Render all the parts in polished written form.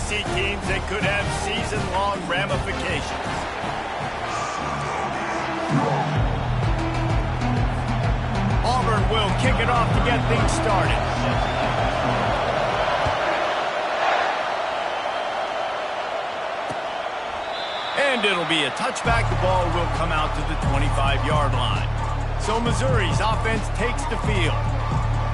SEC teams that could have season-long ramifications. Auburn will kick it off to get things started. And it'll be a touchback. The ball will come out to the 25-yard line. So Missouri's offense takes the field.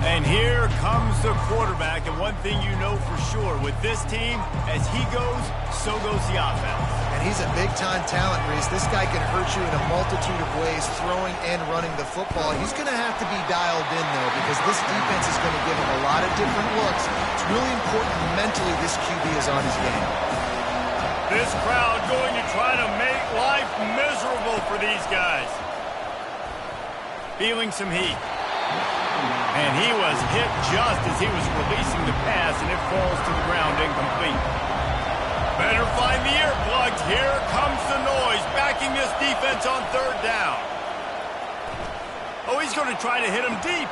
And here comes the quarterback. And one thing you know for sure with this team, as he goes, so goes the offense. And he's a big-time talent, Reese. This guy can hurt you in a multitude of ways, throwing and running the football. He's going to have to be dialed in, though, because this defense is going to give him a lot of different looks. It's really important mentally this QB is on his game. This crowd going to try to make life miserable for these guys. Feeling some heat. And he was hit just as he was releasing the pass, and it falls to the ground incomplete. Better find the earplugs. Here comes the noise, backing this defense on third down. Oh, he's going to try to hit him deep.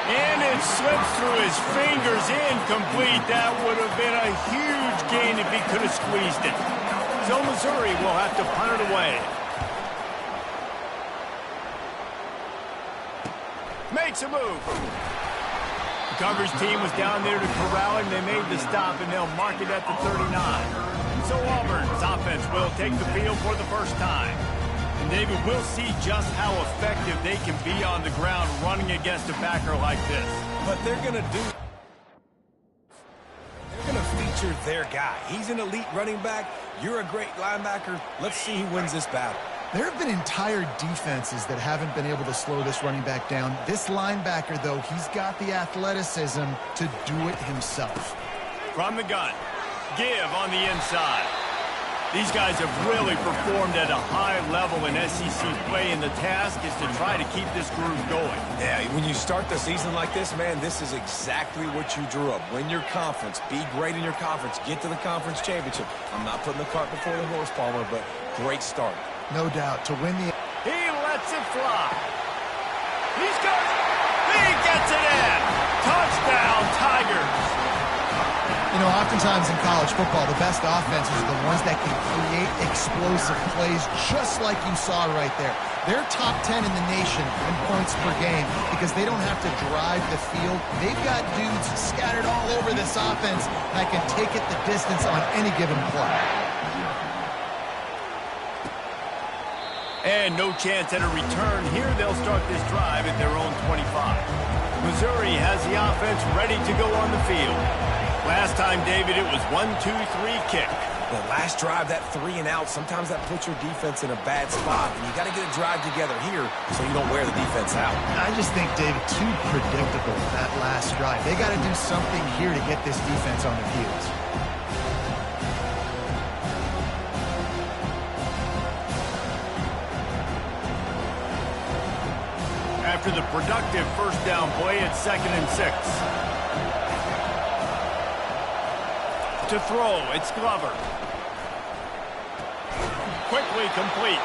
And it slips through his fingers, incomplete. That would have been a huge gain if he could have squeezed it. So Missouri will have to punt it away. Makes a move. The coverage team was down there to corral him. They made the stop, and they'll mark it at the 39. So Auburn's offense will take the field for the first time. And David, we'll see just how effective they can be on the ground running against a backer like this. But they're going to feature their guy. He's an elite running back. You're a great linebacker. Let's see who wins this battle. There have been entire defenses that haven't been able to slow this running back down. This linebacker, though, he's got the athleticism to do it himself. From the gun, give on the inside. These guys have really performed at a high level in SEC play, and the task is to try to keep this groove going. Yeah, when you start the season like this, man, this is exactly what you drew up. Win your conference. Be great in your conference. Get to the conference championship. I'm not putting the cart before the horse, Palmer, but great start. No doubt. To win the... He lets it fly. He gets it in. Touchdown, Tigers. You know, oftentimes in college football, the best offenses are the ones that can create explosive plays, just like you saw right there. They're top 10 in the nation in points per game because they don't have to drive the field. They've got dudes scattered all over this offense that can take it the distance on any given play. And no chance at a return. Here they'll start this drive at their own 25. Missouri has the offense ready to go on the field. Last time, David, it was 1-2-3 kick. The last drive, that 3 and out, sometimes that puts your defense in a bad spot. And you got to get a drive together here so you don't wear the defense out. I just think, David, too predictable, that last drive. They got to do something here to get this defense on their heels. After the productive first down play, it's 2nd and 6. To throw, it's Glover. Quickly complete.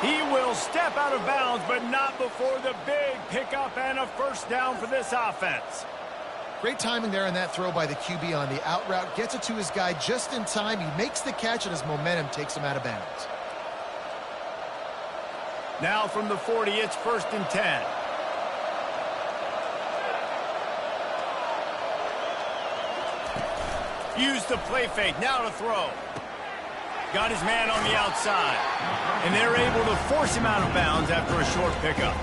He will step out of bounds, but not before the big pickup and a first down for this offense. Great timing there on that throw by the QB on the out route. Gets it to his guy just in time. He makes the catch, and his momentum takes him out of bounds. Now from the 40, it's 1st and 10. Use the play fake. Now to throw. Got his man on the outside. And they're able to force him out of bounds after a short pickup.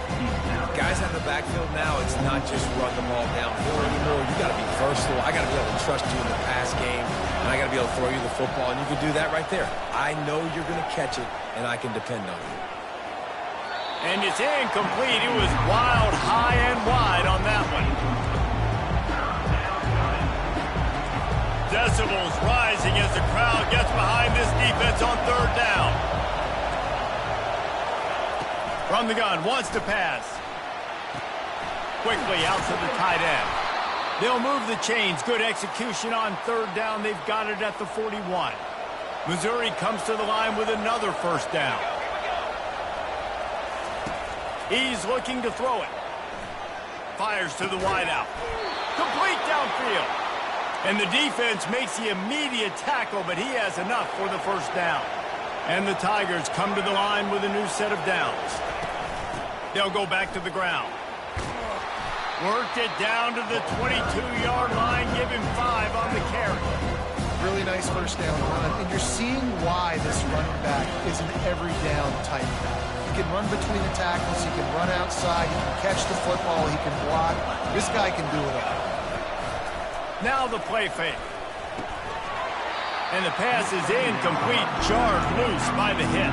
Guys out of the backfield now, it's not just run the ball downhill anymore. You got to be versatile. I got to be able to trust you in the pass game, and I got to be able to throw you the football, and you can do that right there. I know you're going to catch it, and I can depend on you. And it's incomplete. It was wild, high and wide on that one. Decibels rising as the crowd gets behind this defense on 3rd down. From the gun, wants to pass. Quickly out to the tight end. They'll move the chains. Good execution on 3rd down. They've got it at the 41. Missouri comes to the line with another first down. He's looking to throw it. Fires to the wideout. Complete downfield. And the defense makes the immediate tackle, but he has enough for the first down. And the Tigers come to the line with a new set of downs. They'll go back to the ground. Worked it down to the 22-yard line. Give him 5 on the carry. Really nice first down run. And you're seeing why this running back is an every down type back. He can run between the tackles. He can run outside. He can catch the football. He can block. This guy can do it all. Now the play fake. And the pass is incomplete, jarred loose by the hit.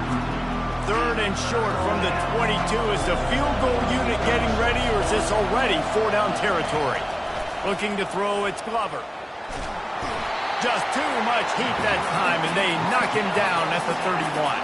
3rd and short from the 22. Is the field goal unit getting ready, or is this already 4-down territory? Looking to throw, it's Glover. Just too much heat that time, and they knock him down at the 31.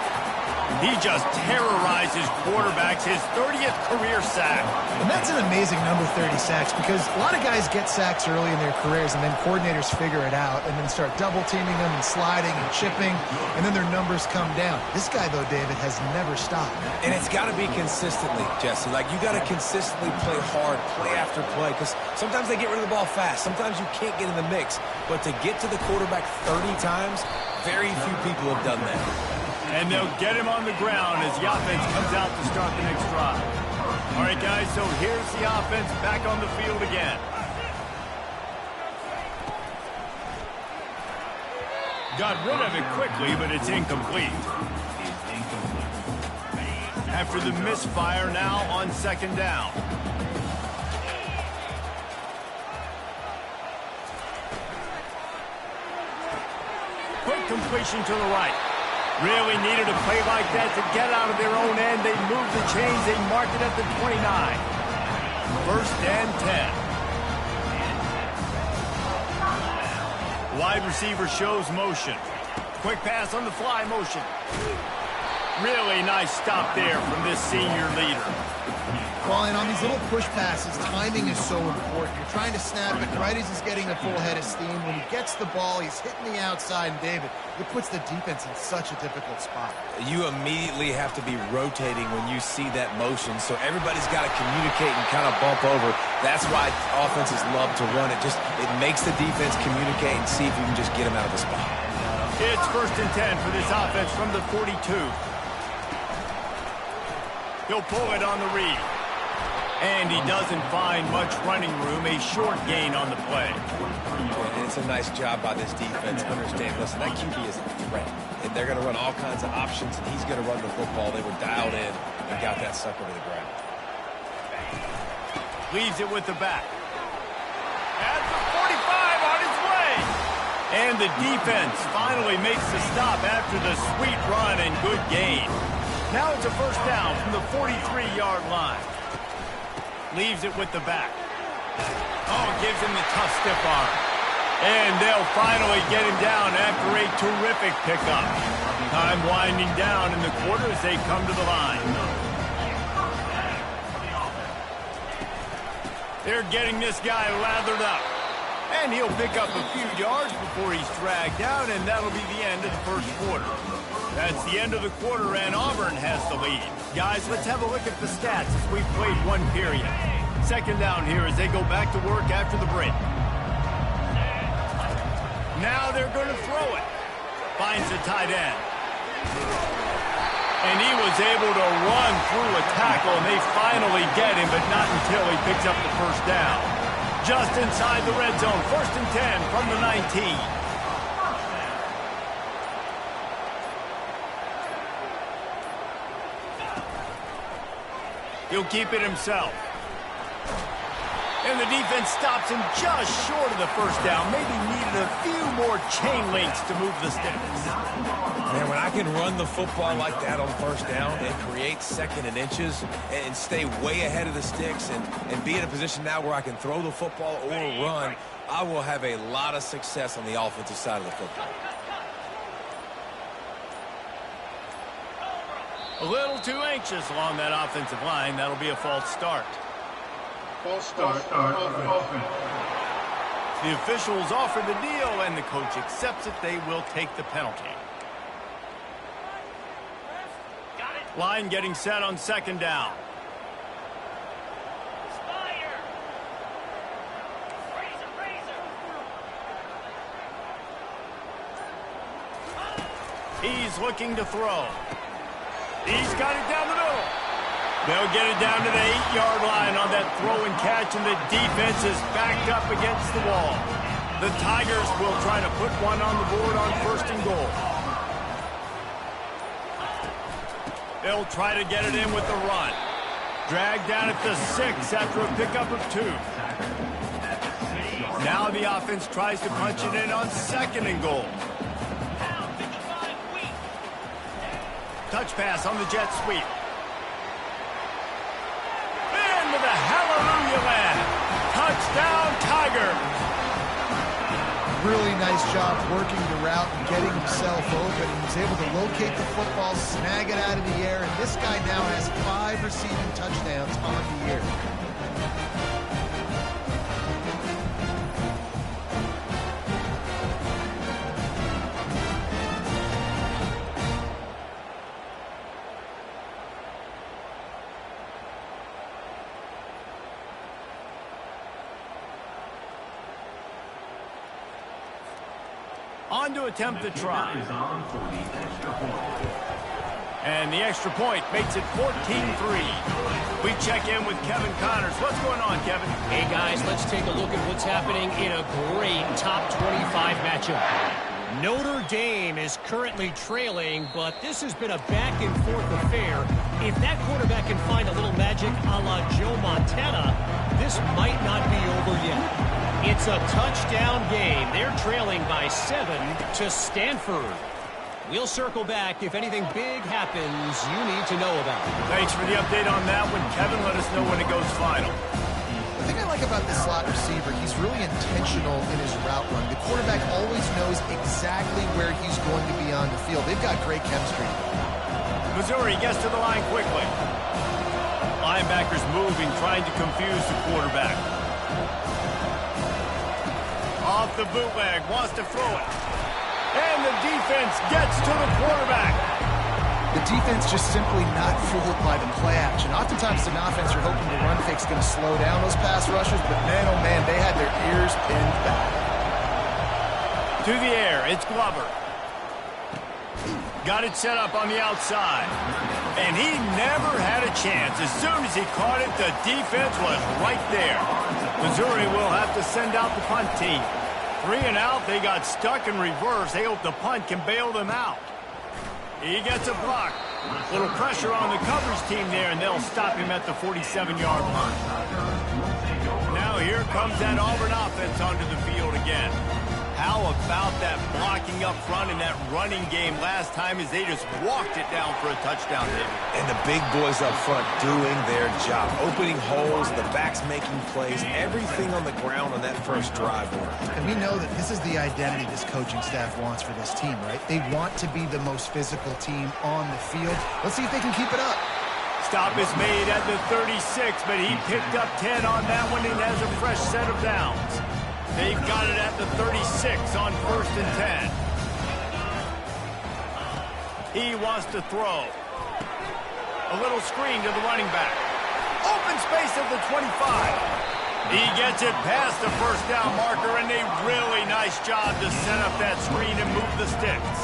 He just terrorizes quarterbacks, his 30th career sack. And that's an amazing number, 30 sacks, because a lot of guys get sacks early in their careers, and then coordinators figure it out and then start double-teaming them and sliding and chipping, and then their numbers come down. This guy, though, David, has never stopped. And it's got to be consistently, Jesse. Like, you got to consistently play hard, play after play, because sometimes they get rid of the ball fast. Sometimes you can't get in the mix. But to get to the quarterback 30 times, very few people have done that. And they'll get him on the ground as the offense comes out to start the next drive. All right, guys, so here's the offense back on the field again. Got rid of it quickly, but it's incomplete. After the misfire, now on 2nd down. Quick completion to the right. Really needed a play like that to get out of their own end. They moved the chains. They marked it at the 29. 1st and 10. Wide receiver shows motion. Quick pass on the fly motion. Really nice stop there from this senior leader. Well, and on these little push passes, timing is so important. You're trying to snap it right as he's getting a full head of steam. When he gets the ball, he's hitting the outside, and David, it puts the defense in such a difficult spot. You immediately have to be rotating when you see that motion, so everybody's got to communicate and kind of bump over. That's why offenses love to run it. It makes the defense communicate and see if you can just get them out of the spot. It's 1st and 10 for this offense from the 42. He'll pull it on the read. And he doesn't find much running room, a short gain on the play. And it's a nice job by this defense. Understand, listen, that QB is a threat. And they're going to run all kinds of options, and he's going to run the football. They were dialed in and got that sucker to the ground. Leaves it with the back. At the 45 on his way. And the defense finally makes the stop after the sweet run and good gain. Now it's a 1st down from the 43-yard line. Leaves it with the back. Oh, gives him the tough stiff arm. And they'll finally get him down after a terrific pickup. Time winding down in the quarter as they come to the line. They're getting this guy lathered up. And he'll pick up a few yards before he's dragged down, and that'll be the end of the 1st quarter. That's the end of the quarter, and Auburn has the lead. Guys, let's have a look at the stats as we've played 1 period. 2nd down here as they go back to work after the break. Now they're going to throw it. Finds the tight end. And he was able to run through a tackle, and they finally get him, but not until he picks up the 1st down. Just inside the red zone, 1st and 10 from the 19. He'll keep it himself. And the defense stops him just short of the 1st down. Maybe needed a few more chain links to move the sticks. Man, when I can run the football like that on 1st down and create 2nd and inches and stay way ahead of the sticks and be in a position now where I can throw the football or run, I will have a lot of success on the offensive side of the football. A little too anxious along that offensive line. That'll be a false start. False start. Offense. The officials offer the deal, and the coach accepts it. They will take the penalty. Line getting set on 2nd down. He's looking to throw. He's got it down the middle. They'll get it down to the 8-yard line on that throw and catch, and the defense is backed up against the wall. The Tigers will try to put one on the board on 1st and goal. They'll try to get it in with the run. Dragged down at the 6 after a pickup of 2. Now the offense tries to punch it in on 2nd and goal. Touch pass on the jet sweep. Into the hallelujah land. Touchdown, Tiger. Really nice job working the route and getting himself open. He was able to locate the football, snag it out of the air, and this guy now has 5 receiving touchdowns on the year. On to attempt the try. And the extra point makes it 14-3. We check in with Kevin Connors. What's going on, Kevin? Hey, guys, let's take a look at what's happening in a great top 25 matchup. Notre Dame is currently trailing, but this has been a back-and-forth affair. If that quarterback can find a little magic a la Joe Montana, this might not be over yet. It's a touchdown game. They're trailing by 7 to Stanford. We'll circle back if anything big happens you need to know about. Thanks for the update on that one, Kevin. Let us know when it goes final. The thing I like about this slot receiver, he's really intentional in his route run. The quarterback always knows exactly where he's going to be on the field. They've got great chemistry. Missouri gets to the line quickly. Linebackers moving, trying to confuse the quarterback. Off the bootleg, wants to throw it. And the defense gets to the quarterback. The defense just simply not fooled by the play action. Oftentimes, an offense you're hoping the run fake's going to slow down those pass rushers, but man, oh man, they had their ears pinned back. To the air, it's Glover. Got it set up on the outside. And he never had a chance. As soon as he caught it, the defense was right there. Missouri will have to send out the punt team. 3 and out, they got stuck in reverse. They hope the punt can bail them out. He gets a block. Little pressure on the coverage team there, and they'll stop him at the 47-yard line. Now here comes that Auburn offense onto the field again. How about that blocking up front in that running game last time as they just walked it down for a touchdown, David? And the big boys up front doing their job. Opening holes, the backs making plays, everything on the ground on that first drive worked. And we know that this is the identity this coaching staff wants for this team, right? They want to be the most physical team on the field. Let's see if they can keep it up. Stop is made at the 36, but he picked up 10 on that one and has a fresh set of downs. They've got it at the 36 on 1st and 10. He wants to throw. A little screen to the running back. Open space at the 25. He gets it past the first down marker, and a really nice job to set up that screen and move the sticks.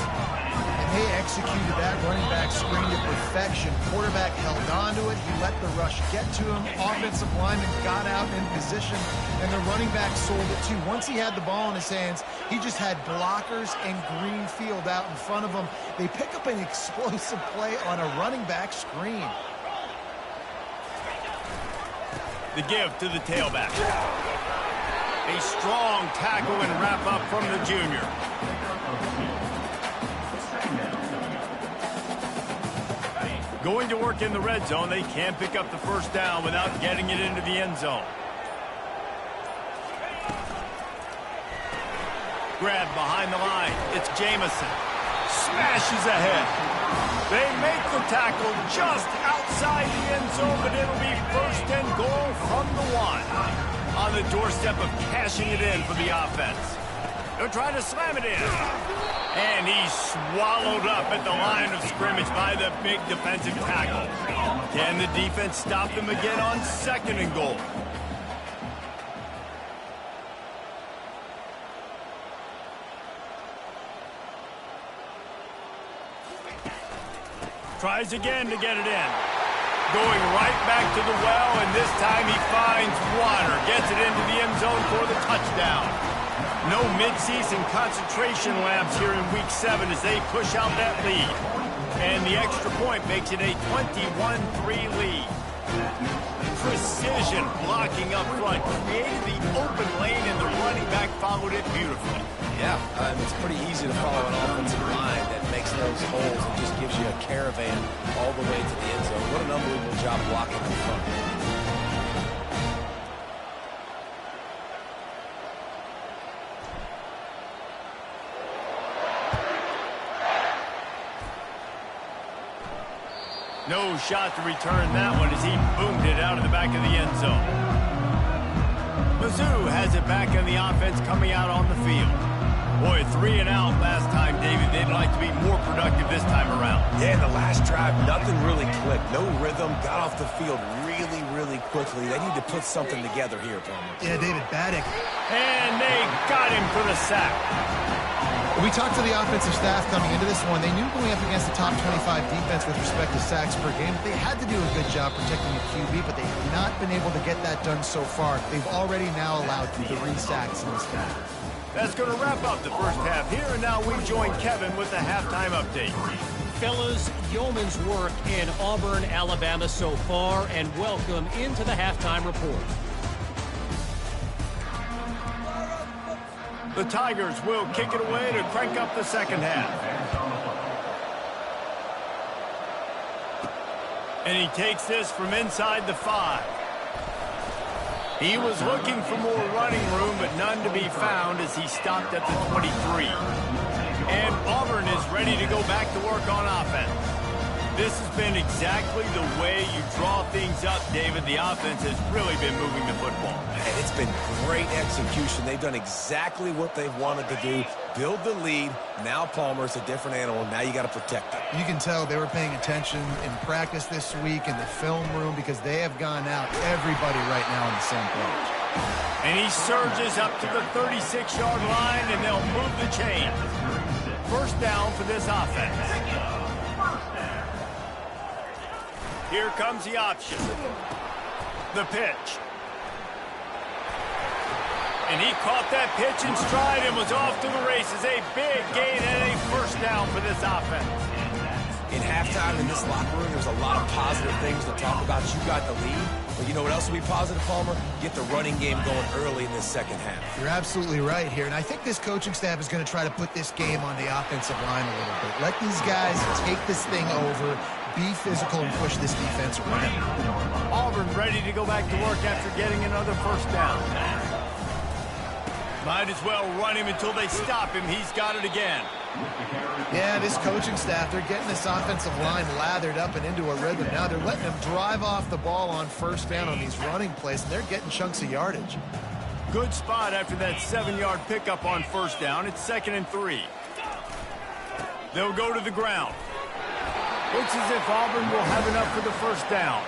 They executed that running back screen to perfection. Quarterback held on to it. He let the rush get to him. Offensive lineman got out in position, and the running back sold it too. Once he had the ball in his hands, he just had blockers and green field out in front of him. They pick up an explosive play on a running back screen. The give to the tailback. A strong tackle and wrap up from the junior. Going to work in the red zone. They can't pick up the first down without getting it into the end zone. Grab behind the line. It's Jamison. Smashes ahead. They make the tackle just outside the end zone, but it'll be 1st and goal from the 1. On the doorstep of cashing it in for the offense. They're trying to slam it in. And he's swallowed up at the line of scrimmage by the big defensive tackle. Can the defense stop them again on 2nd and goal? Tries again to get it in. Going right back to the well, and this time he finds water. Gets it into the end zone for the touchdown. No mid-season concentration lapse here in Week 7 as they push out that lead. And the extra point makes it a 21-3 lead. Precision blocking up front. Created the open lane, and the running back followed it beautifully. Yeah, it's pretty easy to follow an offensive line that makes those holes and just gives you a caravan all the way to the end zone. What an unbelievable job blocking up front. No shot to return that one as he boomed it out of the back of the end zone. Mizzu has it back in the offense coming out on the field. Boy, 3 and out last time, David. They'd like to be more productive this time around. Yeah, in the last drive, nothing really clicked. No rhythm. Got off the field really, really quickly. They need to put something together here, Palmer. Yeah, David, Baddick. And they got him for the sack. We talked to the offensive staff coming into this one. They knew going up against the top 25 defense with respect to sacks per game. They had to do a good job protecting the QB, but they have not been able to get that done so far. They've already now allowed 3 sacks in this game. That's going to wrap up the first half here, and now we join Kevin with the halftime update. Fellas, yeoman's work in Auburn, Alabama so far, and welcome into the halftime report. The Tigers will kick it away to crank up the second half. And he takes this from inside the 5. He was looking for more running room, but none to be found as he stopped at the 23. And Auburn is ready to go back to work on offense. This has been exactly the way you draw things up, David. The offense has really been moving the football. And it's been great execution. They've done exactly what they've wanted to do. Build the lead. Now Palmer's a different animal. Now you got to protect it. You can tell they were paying attention in practice this week in the film room because they have gone out everybody right now on the same page. And he surges up to the 36-yard line, and they'll move the chain. First down for this offense. Here comes the option. The pitch. And he caught that pitch in stride and was off to the races. A big gain and a first down for this offense. In halftime in this locker room, there's a lot of positive things to talk about. You got the lead, but you know what else will be positive, Palmer? Get the running game going early in this second half. You're absolutely right here, and I think this coaching staff is going to try to put this game on the offensive line a little bit. Let these guys take this thing over, be physical, and push this defense around. Auburn ready to go back to work after getting another first down. Might as well run him until they stop him. He's got it again. Yeah, this coaching staff, they're getting this offensive line lathered up and into a rhythm. Now they're letting them drive off the ball on first down on these running plays, and they're getting chunks of yardage. Good spot after that 7-yard pickup on first down. It's 2nd and 3. They'll go to the ground. Looks as if Auburn will have enough for the first down.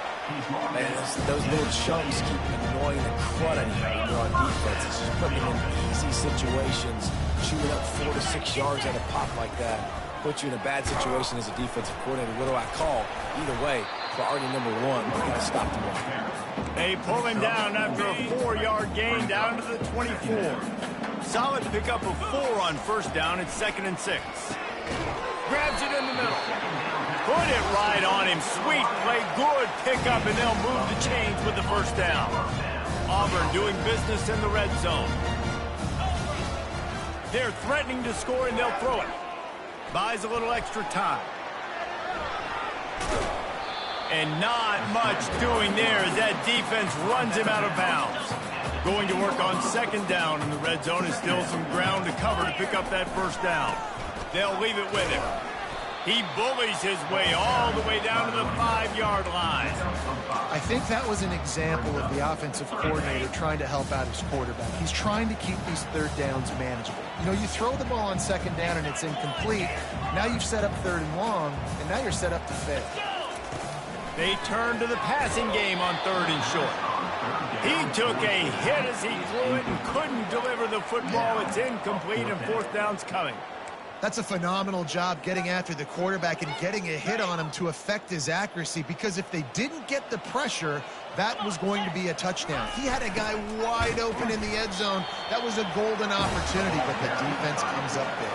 Man, those little chunks keep annoying the crud out of you when you're on defense. It's just putting them in easy situations, shooting up 4 to 6 yards at a pop like that. Puts you in a bad situation as a defensive coordinator. What do I call? Either way, priority number 1, you got to stop them all. They pull him down after a 4-yard gain down to the 24. Solid pickup of 4 on first down. It's 2nd and 6. Grabs it in the middle. Put it right on him. Sweet play. Good pickup, and they'll move the chains with the first down. Auburn doing business in the red zone. They're threatening to score, and they'll throw it. Buys a little extra time. And not much doing there as that defense runs him out of bounds. Going to work on second down in the red zone is still some ground to cover to pick up that first down. They'll leave it with him. He bullies his way all the way down to the 5-yard line. I think that was an example of the offensive coordinator trying to help out his quarterback. He's trying to keep these third downs manageable. You know, you throw the ball on second down and it's incomplete. Now you've set up 3rd and long, and now you're set up to fail. They turn to the passing game on 3rd and short. He took a hit as he threw it and couldn't deliver the football. It's incomplete, and 4th down's coming. That's a phenomenal job getting after the quarterback and getting a hit on him to affect his accuracy, because if they didn't get the pressure, that was going to be a touchdown. He had a guy wide open in the end zone. That was a golden opportunity, but the defense comes up big.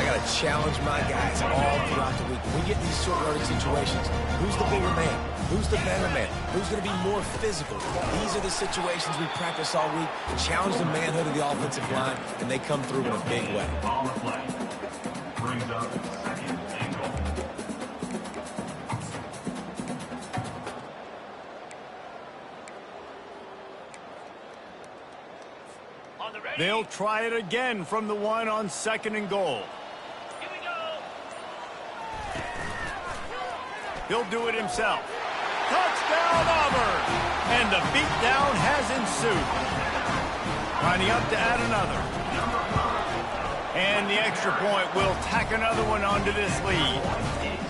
I got to challenge my guys all throughout the week. When we get these short yardage situations, who's the bigger man? Who's the better man? Who's going to be more physical? These are the situations we practice all week. Challenge the manhood of the offensive line, and they come through in a big way. On the play. Brings up second and goal. They'll try it again from the 1 on 2nd and goal. Here we go. He'll do it himself. Touchdown, Auburn! And the beatdown has ensued. Lining up to add another. And the extra point will tack another one onto this lead.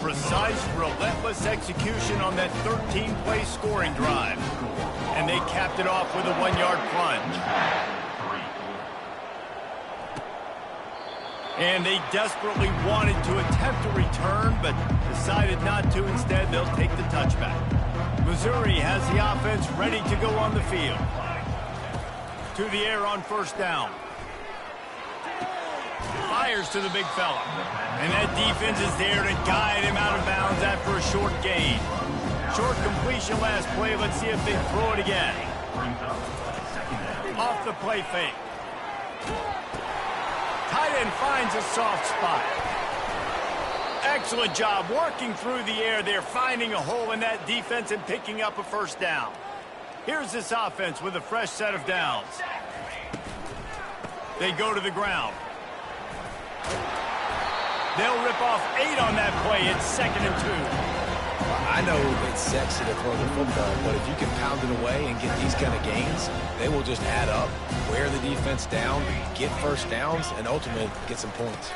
Precise, relentless execution on that 13-play scoring drive. And they capped it off with a 1-yard plunge. And they desperately wanted to attempt a return, but decided not to. Instead, they'll take the touchback. Missouri has the offense ready to go on the field. To the air on 1st down. Fires to the big fella. And that defense is there to guide him out of bounds after a short gain. Short completion last play. Let's see if they throw it again. Off the play fake. Tight end finds a soft spot. Excellent job working through the air there, finding a hole in that defense and picking up a 1st down. Here's this offense with a fresh set of downs. They go to the ground. They'll rip off 8 on that play. It's 2nd and 2. I know it's sexy to throw the football, but if you can pound it away and get these kind of gains, they will just add up, wear the defense down, get 1st downs, and ultimately get some points.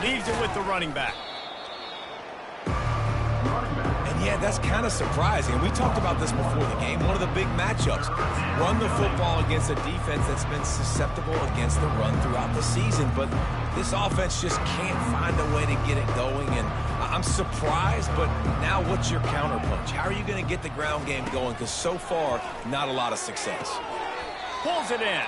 Leaves it with the running back. And yeah, that's kind of surprising. We talked about this before the game. One of the big matchups. Run the football against a defense that's been susceptible against the run throughout the season, but this offense just can't find a way to get it going, and I'm surprised, but now what's your counterpunch? How are you going to get the ground game going? Because so far, not a lot of success. Pulls it in.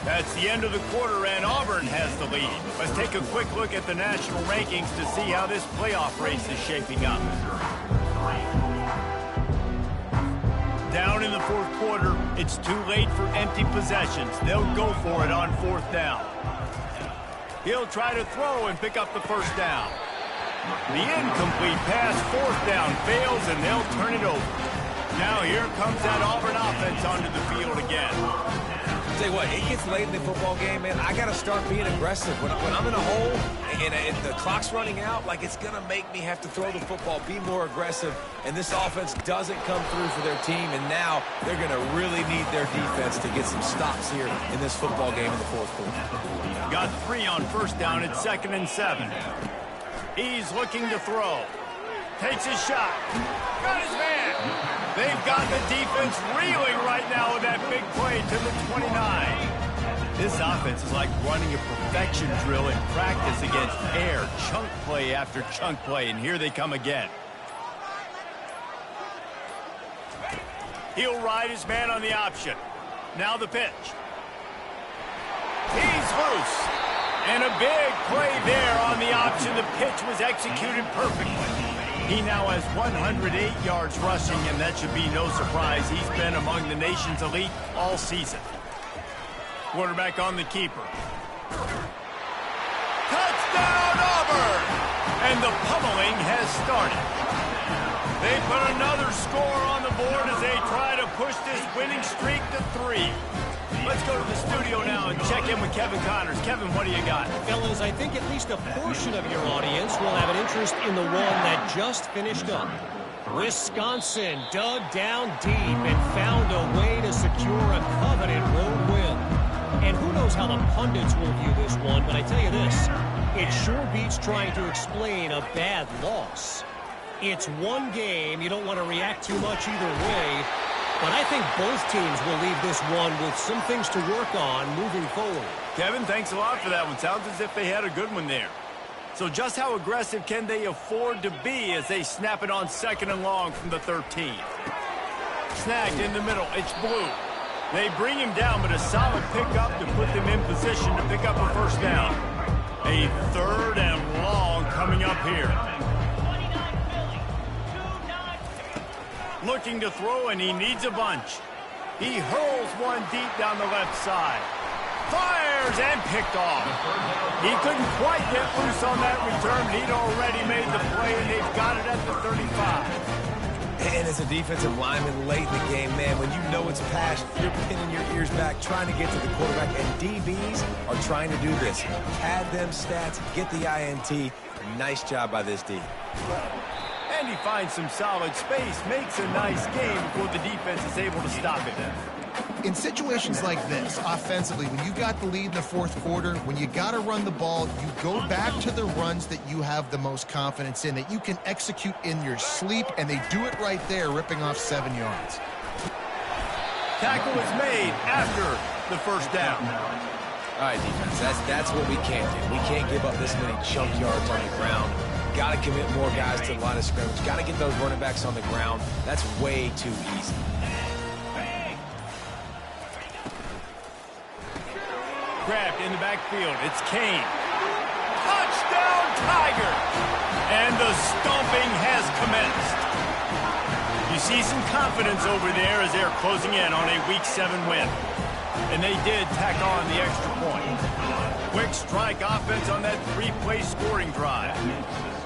That's the end of the quarter, and Auburn has the lead. Let's take a quick look at the national rankings to see how this playoff race is shaping up. Down in the 4th quarter, it's too late for empty possessions. They'll go for it on 4th down. He'll try to throw and pick up the 1st down. The incomplete pass, 4th down, fails, and they'll turn it over. Now here comes that Auburn offense onto the field again. Tell you what, it gets late in the football game, man. I got to start being aggressive. When I'm in a hole and the clock's running out, like, it's going to make me have to throw the football, be more aggressive, and this offense doesn't come through for their team, and now they're going to really need their defense to get some stops here in this football game in the 4th quarter. Got 3 on 1st down at 2nd and 7. He's looking to throw. Takes his shot. Got his man. They've got the defense reeling right now with that big play to the 29. This offense is like running a perfection drill in practice against air. Chunk play after chunk play, and here they come again. He'll ride his man on the option. Now the pitch. He's loose. And a big play there on the option. The pitch was executed perfectly. He now has 108 yards rushing, and that should be no surprise. He's been among the nation's elite all season. Quarterback on the keeper. Touchdown, Auburn! And the pummeling has started. They put another score on the board as they try to push this winning streak to 3. Let's go to the studio now and check in with Kevin Connors. Kevin, what do you got? Fellas, I think at least a portion of your audience will have an interest in the one that just finished up. Wisconsin dug down deep and found a way to secure a coveted road win. And who knows how the pundits will view this one, but I tell you this, it sure beats trying to explain a bad loss. It's one game. You don't want to react too much either way. But I think both teams will leave this one with some things to work on moving forward. Kevin, thanks a lot for that one. Sounds as if they had a good one there. So just how aggressive can they afford to be as they snap it on 2nd and long from the 13? Snagged in the middle. It's Blue. They bring him down, but a solid pickup to put them in position to pick up a first down. A 3rd and long coming up here. Looking to throw, and he needs a bunch. He hurls one deep down the left side. Fires and picked off. He couldn't quite get loose on that return. He'd already made the play, and they've got it at the 35. And as a defensive lineman late in the game, man, when you know it's past, you're pinning your ears back, trying to get to the quarterback, and DBs are trying to do this. Pad them stats, get the INT. Nice job by this D. And he finds some solid space, makes a nice game before the defense is able to stop him. In situations like this, offensively, when you got the lead in the 4th quarter, when you got to run the ball, you go back to the runs that you have the most confidence in, that you can execute in your sleep, and they do it right there, ripping off 7 yards. Tackle is made after the first down. All right, defense, that's what we can't do. We can't give up this many chunk yards on the ground. Got to commit more guys to the line of scrimmage. Got to get those running backs on the ground. That's way too easy. Grabbed in the backfield. It's Kane. Touchdown, Tiger! And the stomping has commenced. You see some confidence over there as they're closing in on a Week 7 win. And they did tack on the extra point. Quick strike offense on that 3-play scoring drive.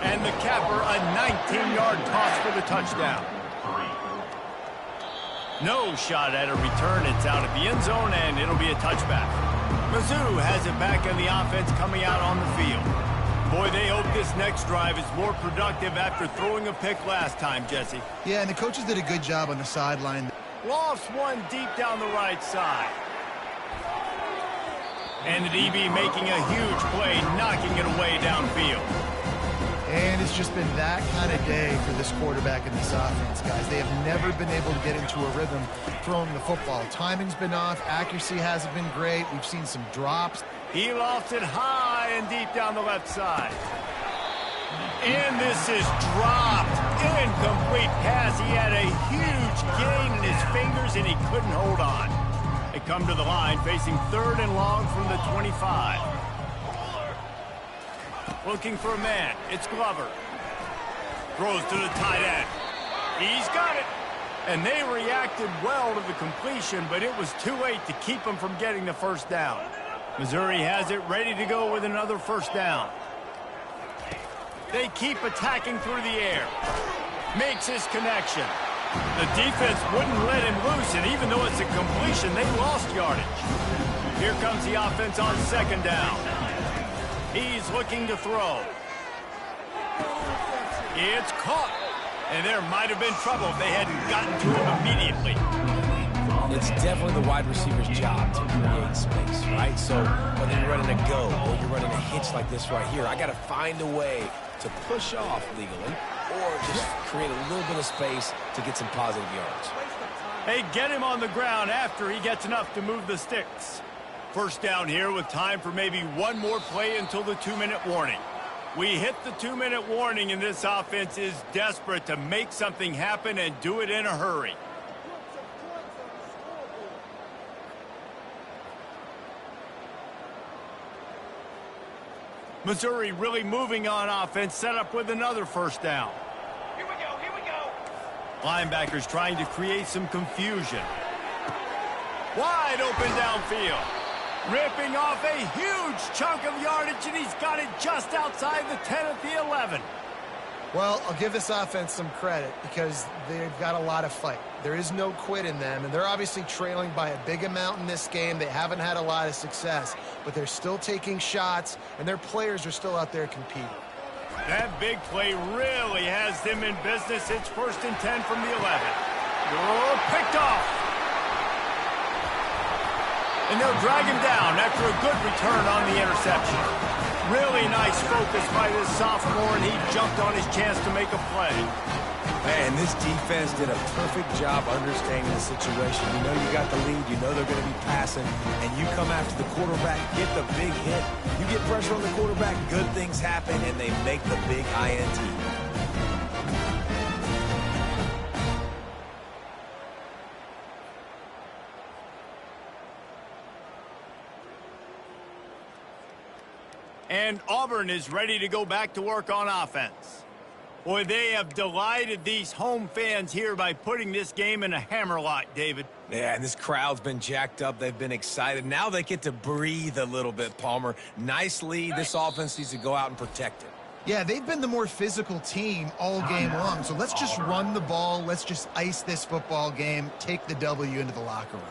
And the capper, a 19-yard toss for the touchdown. No shot at a return. It's out of the end zone, and it'll be a touchback. Mizzu has it back in the offense coming out on the field. Boy, they hope this next drive is more productive after throwing a pick last time, Jesse. Yeah, and the coaches did a good job on the sideline. Lofts one deep down the right side. And the DB making a huge play, knocking it away downfield. And it's just been that kind of day for this quarterback and this offense, guys. They have never been able to get into a rhythm throwing the football. Timing's been off. Accuracy hasn't been great. We've seen some drops. He lofts it high and deep down the left side. And this is dropped. Incomplete pass. He had a huge gain in his fingers, and he couldn't hold on. They come to the line facing 3rd and long from the 25. Looking for a man. It's Glover. Throws to the tight end. He's got it. And they reacted well to the completion, but it was too late to keep them from getting the first down. Missouri has it ready to go with another first down. They keep attacking through the air. Makes his connection. The defense wouldn't let him loose, and even though it's a completion, they lost yardage. Here comes the offense on 2nd down. He's looking to throw. It's caught. And there might have been trouble if they hadn't gotten to him immediately. It's definitely the wide receiver's job to create space, right? So whether you're running a go or you're running a hitch like this right here, I got to find a way to push off legally or just create a little bit of space to get some positive yards. Hey, get him on the ground after he gets enough to move the sticks. First down here with time for maybe one more play until the 2-minute warning. We hit the 2-minute warning, and this offense is desperate to make something happen and do it in a hurry. Missouri really moving on offense, set up with another first down. Here we go. Linebackers trying to create some confusion. Wide open downfield. Ripping off a huge chunk of yardage, and he's got it just outside the 10 at the 11. Well, I'll give this offense some credit because they've got a lot of fight. There is no quit in them, and they're obviously trailing by a big amount in this game. They haven't had a lot of success, but they're still taking shots, and their players are still out there competing. That big play really has them in business. It's 1st and 10 from the 11. Oh, picked off. And they'll drag him down after a good return on the interception. Really nice focus by this sophomore, and he jumped on his chance to make a play. Man, this defense did a perfect job understanding the situation. You know you got the lead. You know they're going to be passing. And you come after the quarterback, get the big hit. You get pressure on the quarterback, good things happen, and they make the big INT. And Auburn is ready to go back to work on offense. Boy, they have delighted these home fans here by putting this game in a hammerlock, David. Yeah, and this crowd's been jacked up. They've been excited. Now they get to breathe a little bit, Palmer. Nice lead. This offense needs to go out and protect it. Yeah, they've been the more physical team all game long. So let's just run the ball. Let's just ice this football game, take the W into the locker room.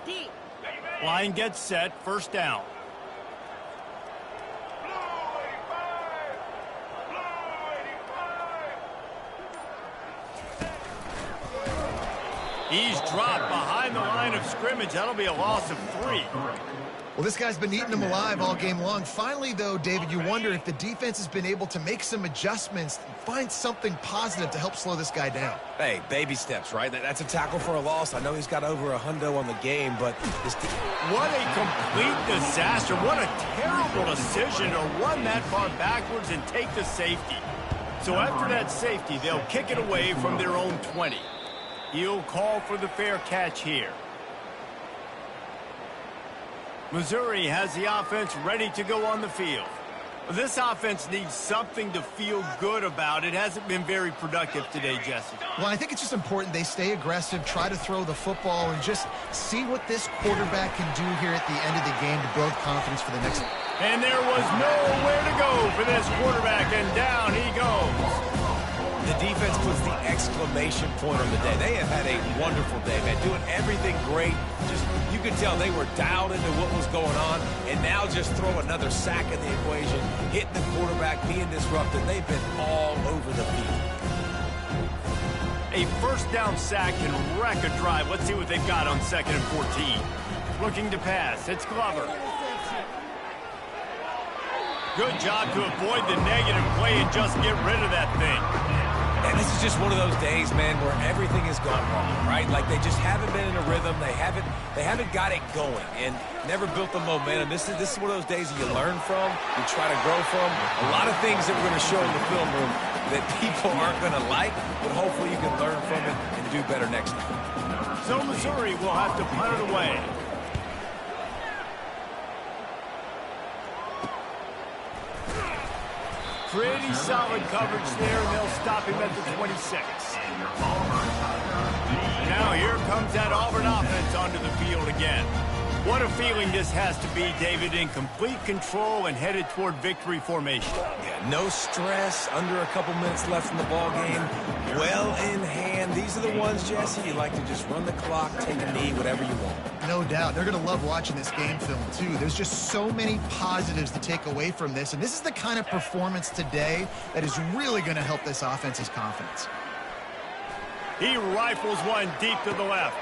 Deep. Line gets set, first down. He's dropped behind the line of scrimmage. That'll be a loss of 3. Well, this guy's been eating them alive all game long. Finally, though, David, you wonder if the defense has been able to make some adjustments and find something positive to help slow this guy down. Hey, baby steps, right? That's a tackle for a loss. I know he's got over a hundo on the game, but this what a complete disaster. What a terrible decision to run that far backwards and take the safety. So after that safety, they'll kick it away from their own 20. He'll call for the fair catch here. Missouri has the offense ready to go on the field. This offense needs something to feel good about. It hasn't been very productive today, Jesse. Well, I think it's just important they stay aggressive, try to throw the football, and just see what this quarterback can do here at the end of the game to build confidence for the next. And there was nowhere to go for this quarterback, and down he goes. The defense puts the exclamation point on the day. They have had a wonderful day, man, doing everything great. Just, you could tell they were dialed into what was going on, and now just throw another sack in the equation, hitting the quarterback, being disrupted. They've been all over the field. A first down sack can wreck a drive. Let's see what they've got on 2nd and 14. Looking to pass. It's Glover. Good job to avoid the negative play and just get rid of that thing. And this is just one of those days, man, where everything has gone wrong, right? Like they just haven't been in a rhythm. They haven't got it going and never built the momentum. This is one of those days that you learn from, you try to grow from. A lot of things that we're going to show in the film room that people aren't going to like, but hopefully you can learn from it and do better next time. So Missouri will have to punt it away. Pretty solid coverage there, and they'll stop him at the 26. Now here comes that Auburn offense onto the field again. What a feeling this has to be, David, in complete control and headed toward victory formation. Yeah, no stress, under a couple minutes left in the ball game, well in hand. These are the ones, Jesse, you like to just run the clock, take a knee, whatever you want. No doubt. They're going to love watching this game film, too. There's just so many positives to take away from this, and this is the kind of performance today that is really going to help this offense's confidence. He rifles one deep to the left.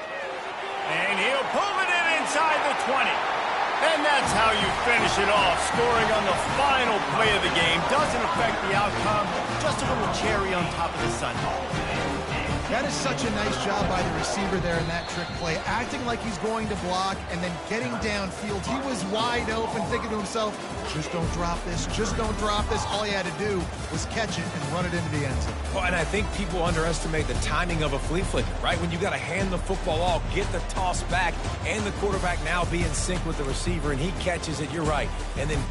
And he'll pull it in inside the 20. And that's how you finish it off, scoring on the final play of the game. Doesn't affect the outcome, just a little cherry on top of the sundae. That is such a nice job by the receiver there in that trick play, acting like he's going to block and then getting downfield. He was wide open, thinking to himself, just don't drop this, just don't drop this. All he had to do was catch it and run it into the end zone. Well, and I think people underestimate the timing of a flea flicker, right? When you got to hand the football off, get the toss back, and the quarterback now be in sync with the receiver, and he catches it, you're right. And then